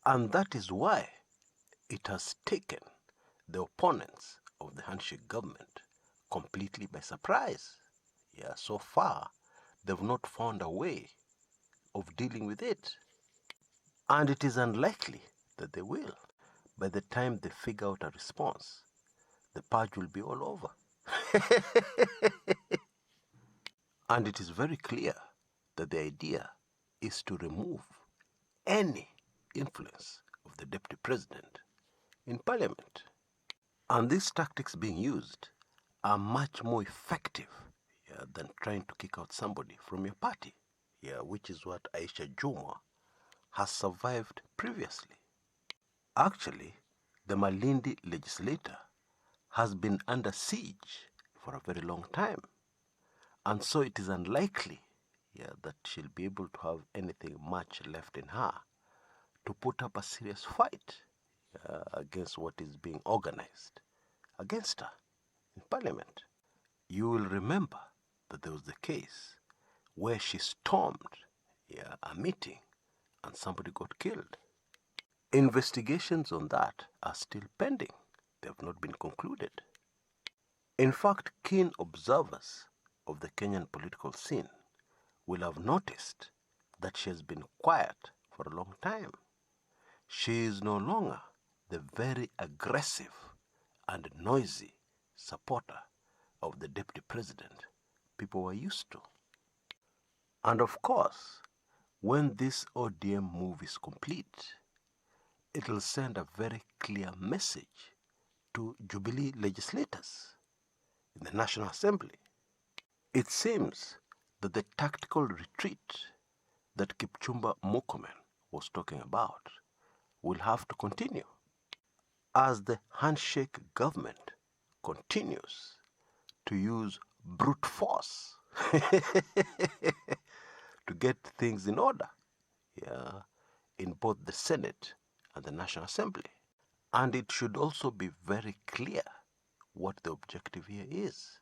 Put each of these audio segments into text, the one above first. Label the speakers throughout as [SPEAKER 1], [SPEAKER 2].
[SPEAKER 1] And that is why it has taken the opponents of the handshake government completely by surprise. Yeah, so far, they've not found a way of dealing with it. And it is unlikely that they will. By the time they figure out a response, the purge will be all over. And it is very clear that the idea is to remove any influence of the deputy president in parliament. And these tactics being used are much more effective than trying to kick out somebody from your party, which is what Aisha Jumwa has survived previously. Actually, the Malindi legislator has been under siege for a very long time. And so it is unlikely that she'll be able to have anything much left in her to put up a serious fight against what is being organized against her in parliament. You will remember that there was the case where she stormed a meeting and somebody got killed. Investigations on that are still pending. They have not been concluded. In fact, keen observers of the Kenyan political scene will have noticed that she has been quiet for a long time. She is no longer the very aggressive and noisy supporter of the deputy president people were used to. And of course, when this ODM move is complete, it will send a very clear message to Jubilee legislators in the National Assembly. It seems that the tactical retreat that Kipchumba Murkomen was talking about will have to continue as the handshake government continues to use brute force to get things in order in both the Senate and the National Assembly. And it should also be very clear what the objective here is.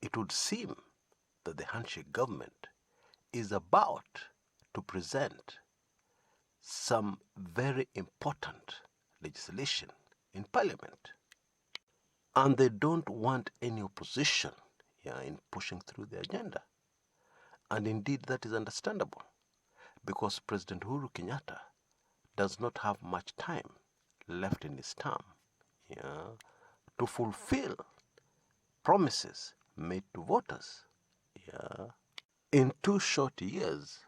[SPEAKER 1] It would seem that the handshake government is about to present some very important legislation in parliament. And they don't want any opposition in pushing through the agenda. And indeed that is understandable, because President Uhuru Kenyatta does not have much time left in his term to fulfill promises made to voters. In 2 short years,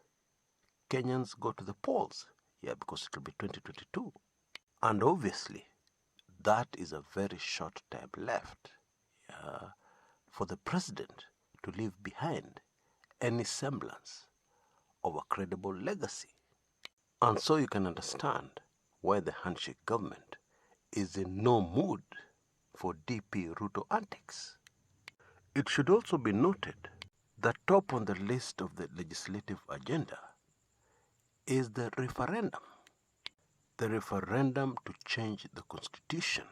[SPEAKER 1] Kenyans go to the polls, because it will be 2022. And obviously, that is a very short time left for the president to leave behind any semblance of a credible legacy. And so you can understand why the handshake government is in no mood for DP Ruto antics. It should also be noted that top on the list of the legislative agenda is the referendum. The referendum to change the constitution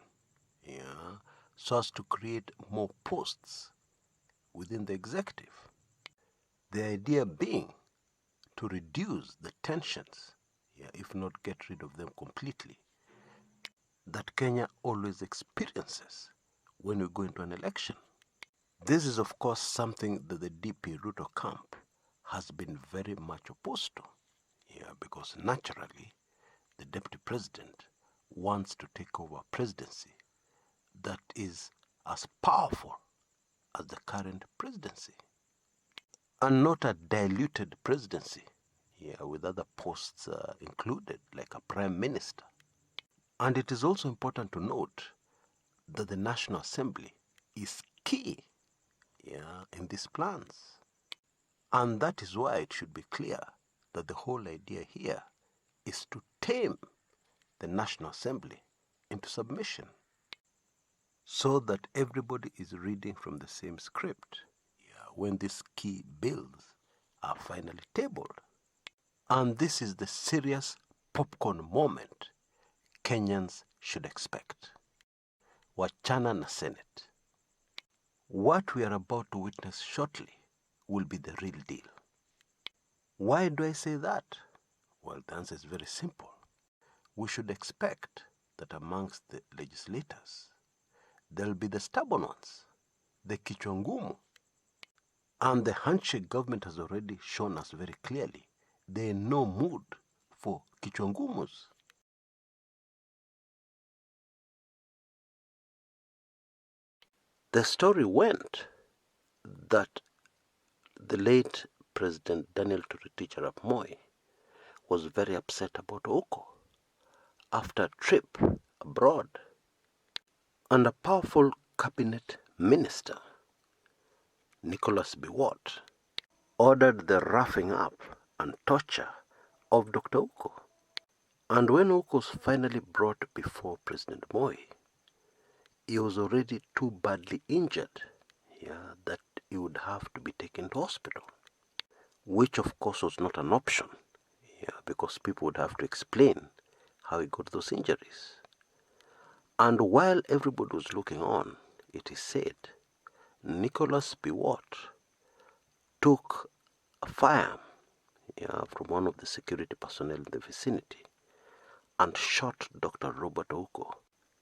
[SPEAKER 1] so as to create more posts within the executive. The idea being to reduce the tensions, if not get rid of them completely, that Kenya always experiences when we go into an election. This is, of course, something that the DP Ruto camp has been very much opposed to, because naturally the deputy president wants to take over a presidency that is as powerful as the current presidency, and not a diluted presidency with other posts included, like a prime minister. And it is also important to note that the National Assembly is key in these plans. And that is why it should be clear that the whole idea here is to tame the National Assembly into submission, so that everybody is reading from the same script when these key bills are finally tabled. And this is the serious popcorn moment Kenyans should expect. Wachana na Senate. What we are about to witness shortly will be the real deal. Why do I say that? Well, the answer is very simple. we should expect that amongst the legislators, there'll be the stubborn ones, the kichwa ngumu. And the handshake government has already shown us very clearly they're in no mood for kichwa ngumus. The story went that the late President Daniel Toroitich arap Moi was very upset about Ouko after a trip abroad, and a powerful cabinet minister, Nicholas Biwott, ordered the roughing up and torture of Dr. Ouko. And when Ouko was finally brought before President Moi, he was already too badly injured that he would have to be taken to hospital, which of course was not an option because people would have to explain how he got those injuries. And while everybody was looking on, it is said, Nicholas Biwott took a firearm from one of the security personnel in the vicinity and shot Dr. Robert Ouko.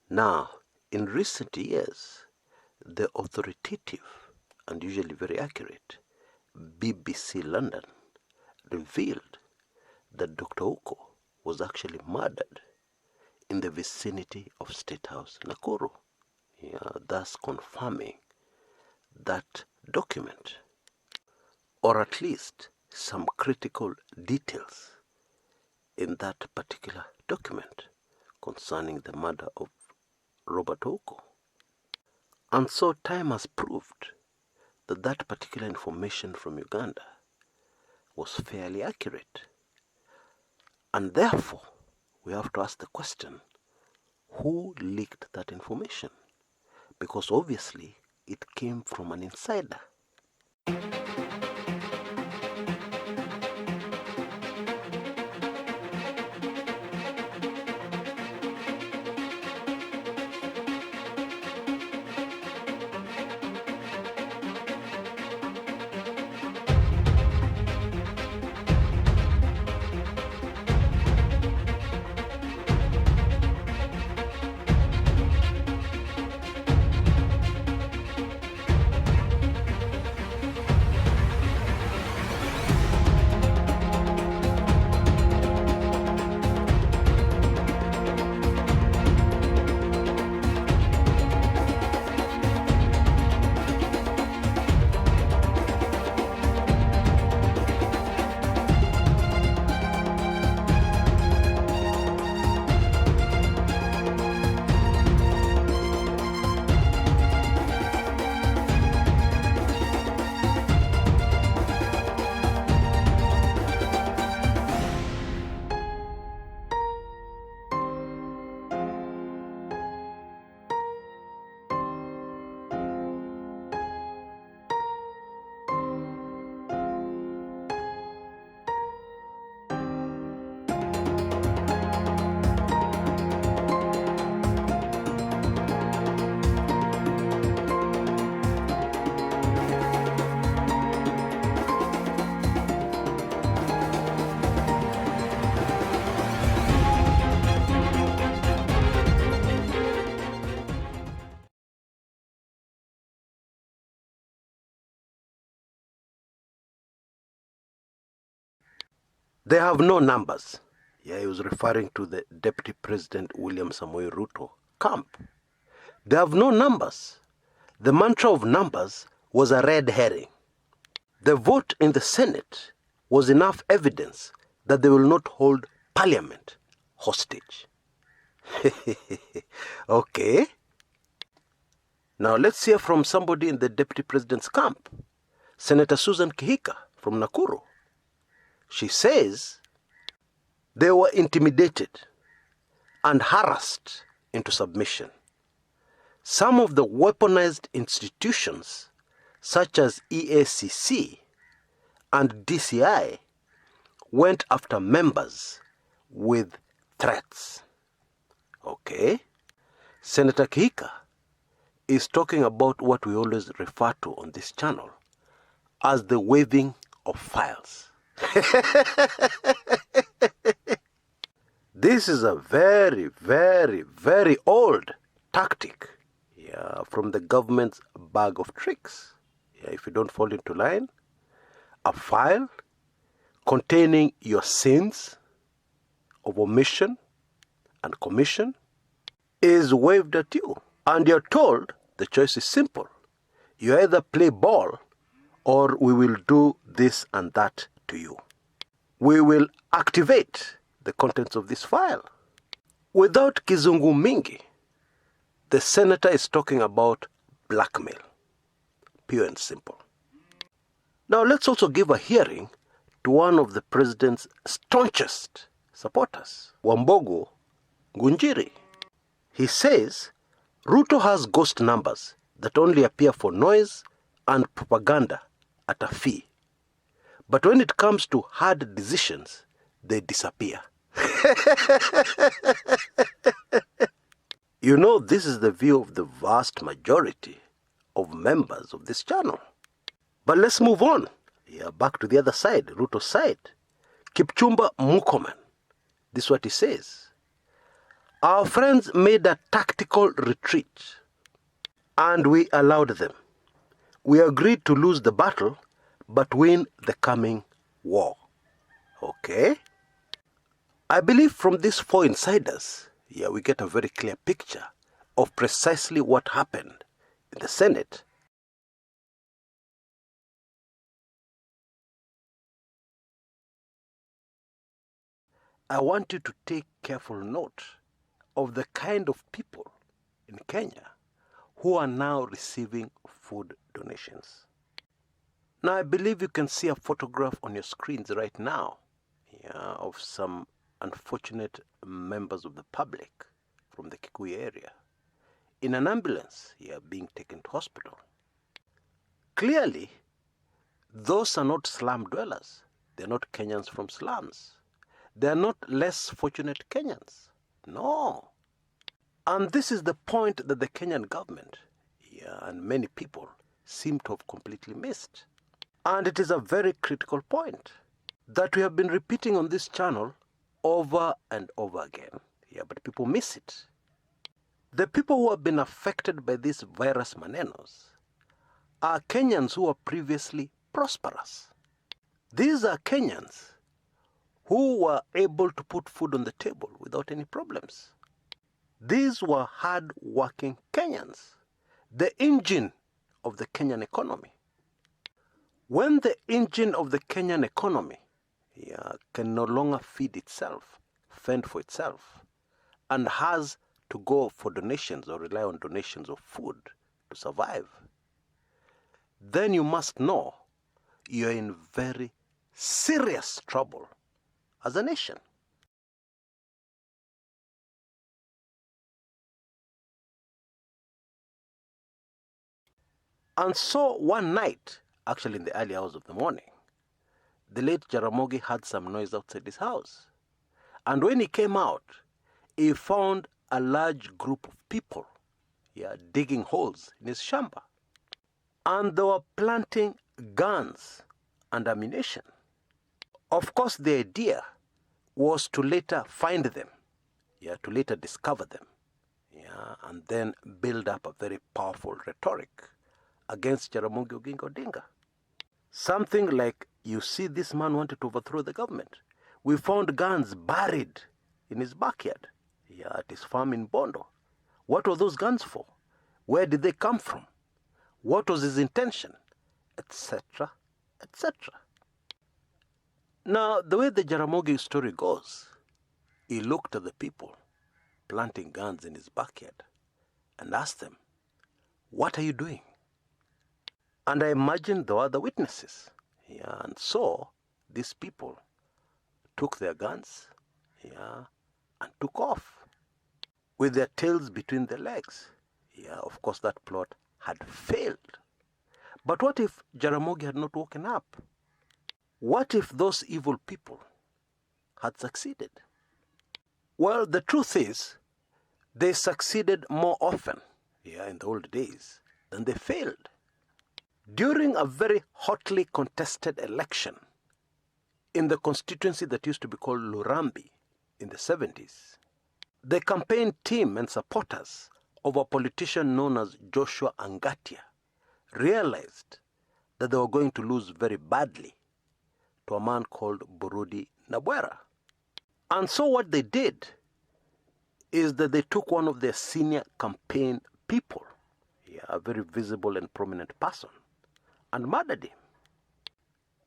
[SPEAKER 1] Now, in recent years, the authoritative and usually very accurate BBC London revealed that Dr. Ouko was actually murdered in the vicinity of State House Nakuru, thus confirming that document, or at least some critical details in that particular document concerning the murder of Robert Ouko. And so time has proved that that particular information from Uganda was fairly accurate. And therefore, we have to ask the question, who leaked that information? Because obviously, it came from an insider. They have no numbers. He was referring to the Deputy President William Ruto camp. They have no numbers. The mantra of numbers was a red herring. The vote in the Senate was enough evidence that they will not hold Parliament hostage. Okay. Now let's hear from somebody in the Deputy President's camp, Senator Susan Kihika from Nakuru. She says they were intimidated and harassed into submission. Some of the weaponized institutions, such as EACC and DCI, went after members with threats. Okay? Senator Kihika is talking about what we always refer to on this channel as the waving of files. This is a very, very, very old tactic from the government's bag of tricks. If you don't fall into line, a file containing your sins of omission and commission is waved at you. And you're told the choice is simple. You either play ball or we will do this and that to you. We will activate the contents of this file. Without kizungu mingi, the senator is talking about blackmail. Pure and simple. Now let's also give a hearing to one of the president's staunchest supporters, Wambogo Ngunjiri. He says Ruto has ghost numbers that only appear for noise and propaganda at a fee. But when it comes to hard decisions, they disappear. You know, this is the view of the vast majority of members of this channel. But let's move on. Back to the other side, Ruto's side. Kipchumba Murkomen. This is what he says. Our friends made a tactical retreat and we allowed them. We agreed to lose the battle but win the coming war. Okay? I believe from these four insiders, we get a very clear picture of precisely what happened in the Senate. I want you to take careful note of the kind of people in Kenya who are now receiving food donations. Now, I believe you can see a photograph on your screens right now of some unfortunate members of the public from the Kikuyu area in an ambulance being taken to hospital. Clearly, those are not slum dwellers. They're not Kenyans from slums. They're not less fortunate Kenyans. No. And this is the point that the Kenyan government and many people seem to have completely missed. And it is a very critical point that we have been repeating on this channel over and over again. But people miss it. The people who have been affected by this virus manenos are Kenyans who were previously prosperous. These are Kenyans who were able to put food on the table without any problems. These were hard-working Kenyans, the engine of the Kenyan economy. When the engine of the Kenyan economy can no longer feed itself, fend for itself, and has to go for donations or rely on donations of food to survive, then you must know you're in very serious trouble as a nation. And so one night, actually in the early hours of the morning, the late Jaramogi heard some noise outside his house. And when he came out, he found a large group of people digging holes in his shamba. And they were planting guns and ammunition. Of course, the idea was to later find them, to later discover them, and then build up a very powerful rhetoric against Jaramogi Oginga Odinga. Something like, you see, this man wanted to overthrow the government. We found guns buried in his backyard, at his farm in Bondo. What were those guns for? Where did they come from? What was his intention? Etc., etc. Now, the way the Jaramogi story goes, he looked at the people planting guns in his backyard and asked them, "What are you doing?" And I imagine there were other witnesses. And so these people took their guns and took off with their tails between their legs. Of course, that plot had failed. But what if Jaramogi had not woken up? What if those evil people had succeeded? Well, the truth is, they succeeded more often in the old days than they failed. During a very hotly contested election in the constituency that used to be called Lurambi in the 70s. The campaign team and supporters of a politician known as Joshua Angatia realized that they were going to lose very badly to a man called Burudi Nabwera. And so what they did is that they took one of their senior campaign people, a very visible and prominent person, and murdered him.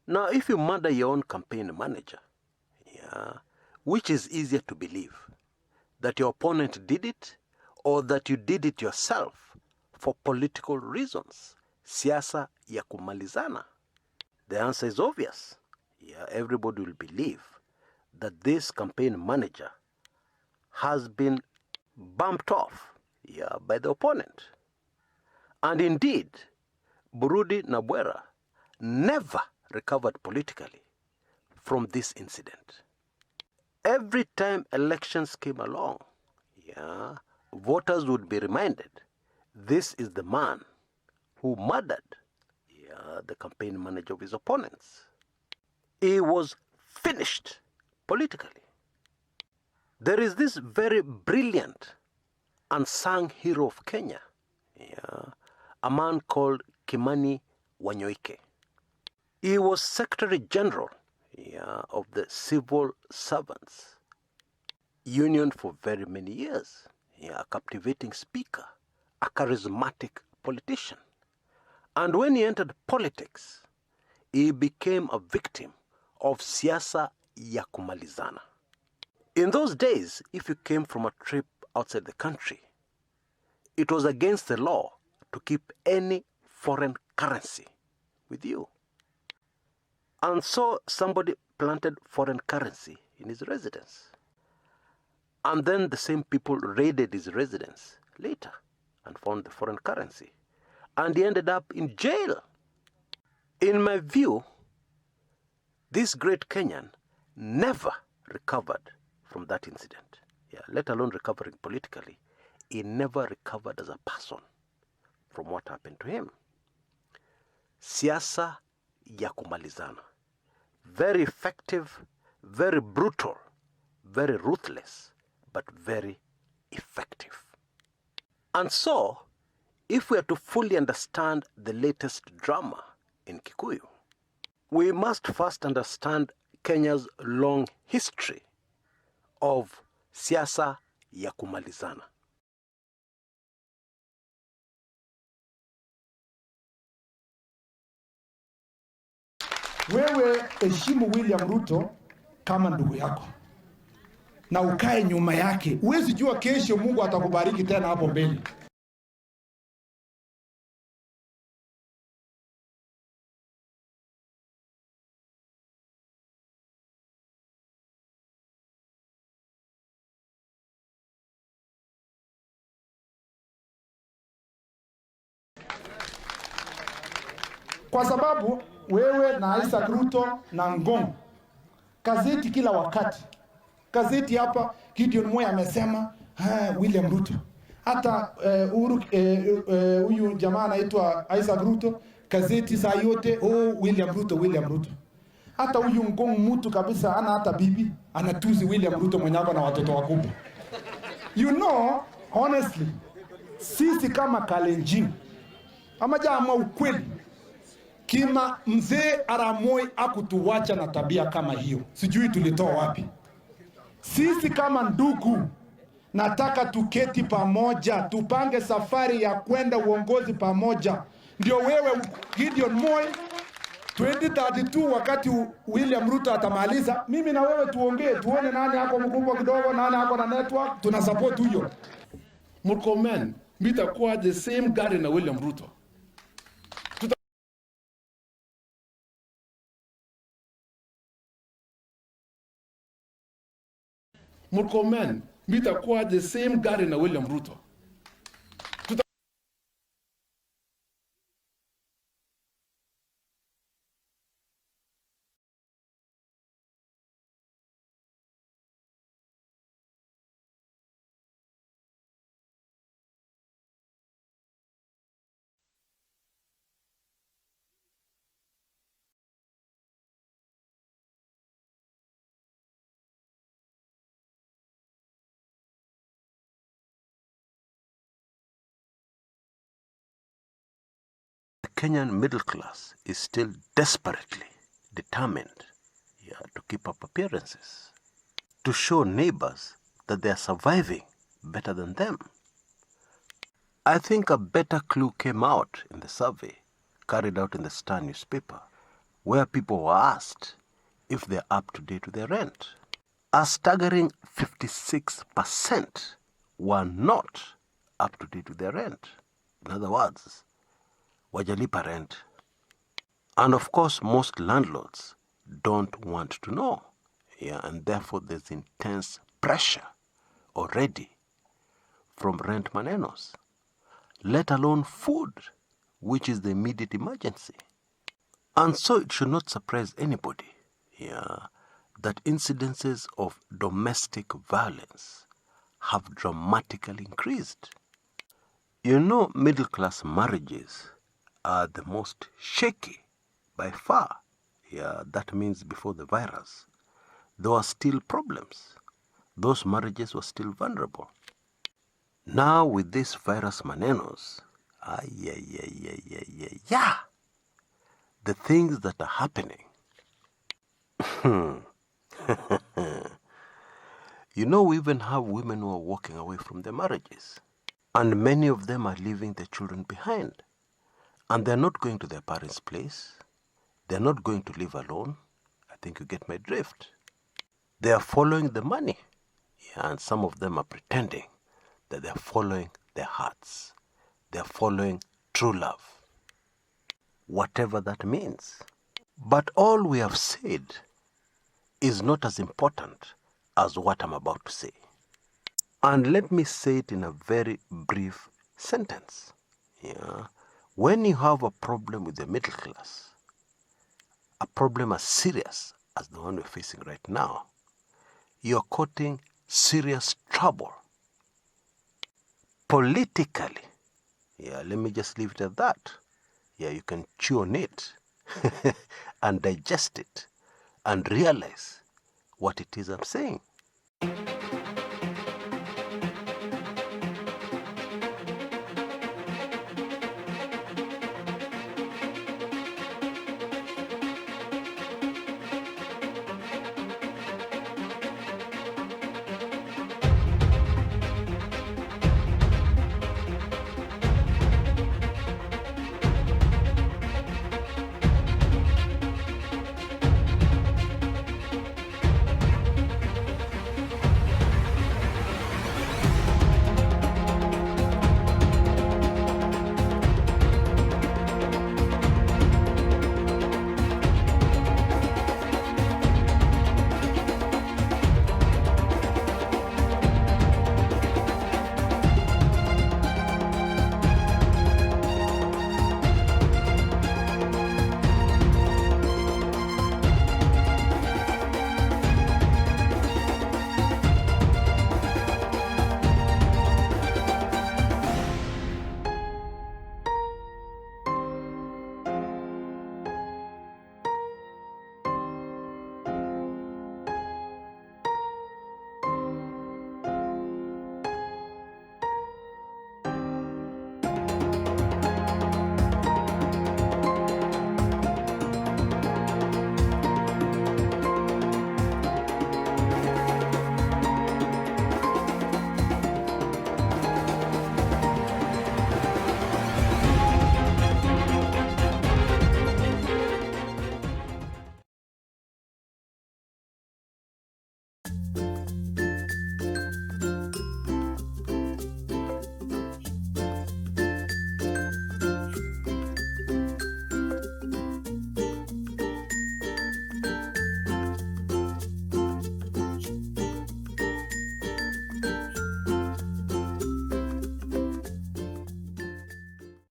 [SPEAKER 1] Now, if you murder your own campaign manager, which is easier to believe? That your opponent did it, or that you did it yourself for political reasons? Siasa ya kumalizana. The answer is obvious. Everybody will believe that this campaign manager has been bumped off by the opponent. And indeed, Burudi Nabwera never recovered politically from this incident. Every time elections came along, voters would be reminded, this is the man who murdered the campaign manager of his opponents. He was finished politically. There is this very brilliant unsung hero of Kenya, a man called Kimani Wanyoike. He was Secretary General of the Civil Servants Union for very many years. A captivating speaker, a charismatic politician. And when he entered politics, he became a victim of siasa ya kumalizana. In those days, if you came from a trip outside the country, it was against the law to keep any foreign currency with you. And so somebody planted foreign currency in his residence. And then the same people raided his residence later and found the foreign currency. And he ended up in jail. In my view, this great Kenyan never recovered from that incident. Let alone recovering politically. He never recovered as a person from what happened to him. Siasa ya kumalizana. Very effective, very brutal, very ruthless, but very effective. And so, if we are to fully understand the latest drama in Kikuyu, we must first understand Kenya's long history of siasa ya kumalizana.
[SPEAKER 2] Wewe heshimu William Ruto kama ndugu yako na ukae nyuma yake. Huwezi jua kesho Mungu atakubariki tena hapo mbele. Kwa sababu wewe na Isaac Ruto na Ngong, gazeti kila wakati. Gazeti hapa Gideon Moi amesema William Ruto. Hata huyu jamaa anaitwa Isaac Ruto, gazeti saa yote William Ruto, William Ruto. Hata huyu Ngong mtu kabisa ana hata bibi anatuzi William Ruto mwenyako na watoto wakubwa. You know, honestly, sisi kama Kalenjin ama jamaa ukweli, kima mzee Aramoi akutuwacha na tabia kama hiyo, sijui tulitoa wapi. Sisi kama ndugu, nataka tuketi pamoja, tupange safari ya kwenda uongozi pamoja. Ndio wewe Gideon Moi 2032 wakati William Ruto atamaliza, mimi na wewe tuongee, tuone nani yako mkubwa kidogo, nani yako na network, tuna support huyo.
[SPEAKER 3] Murkomen, mitakuwa the same gari na William Ruto. Murkomen, mitakuwa the same gari na William Ruto.
[SPEAKER 1] Kenyan middle class is still desperately determined to keep up appearances, to show neighbors that they are surviving better than them. I think a better clue came out in the survey carried out in the Star newspaper, where people were asked if they're up to date with their rent. A staggering 56% were not up to date with their rent. In other words, wajalipa rent. And of course, most landlords don't want to know. And therefore there's intense pressure already from rent manenos, let alone food, which is the immediate emergency. And so it should not surprise anybody that incidences of domestic violence have dramatically increased. Middle-class marriages are the most shaky by far. That means before the virus, there were still problems. Those marriages were still vulnerable. Now with this virus manenos, the things that are happening. We even have women who are walking away from their marriages. And many of them are leaving their children behind. And they're not going to their parents' place. They're not going to live alone. I think you get my drift. They are following the money. And some of them are pretending that they're following their hearts. They're following true love. Whatever that means. But all we have said is not as important as what I'm about to say. And let me say it in a very brief sentence. When you have a problem with the middle class, a problem as serious as the one we're facing right now, you're courting serious trouble. Politically. Let me just leave it at that. You can chew on it and digest it and realize what it is I'm saying.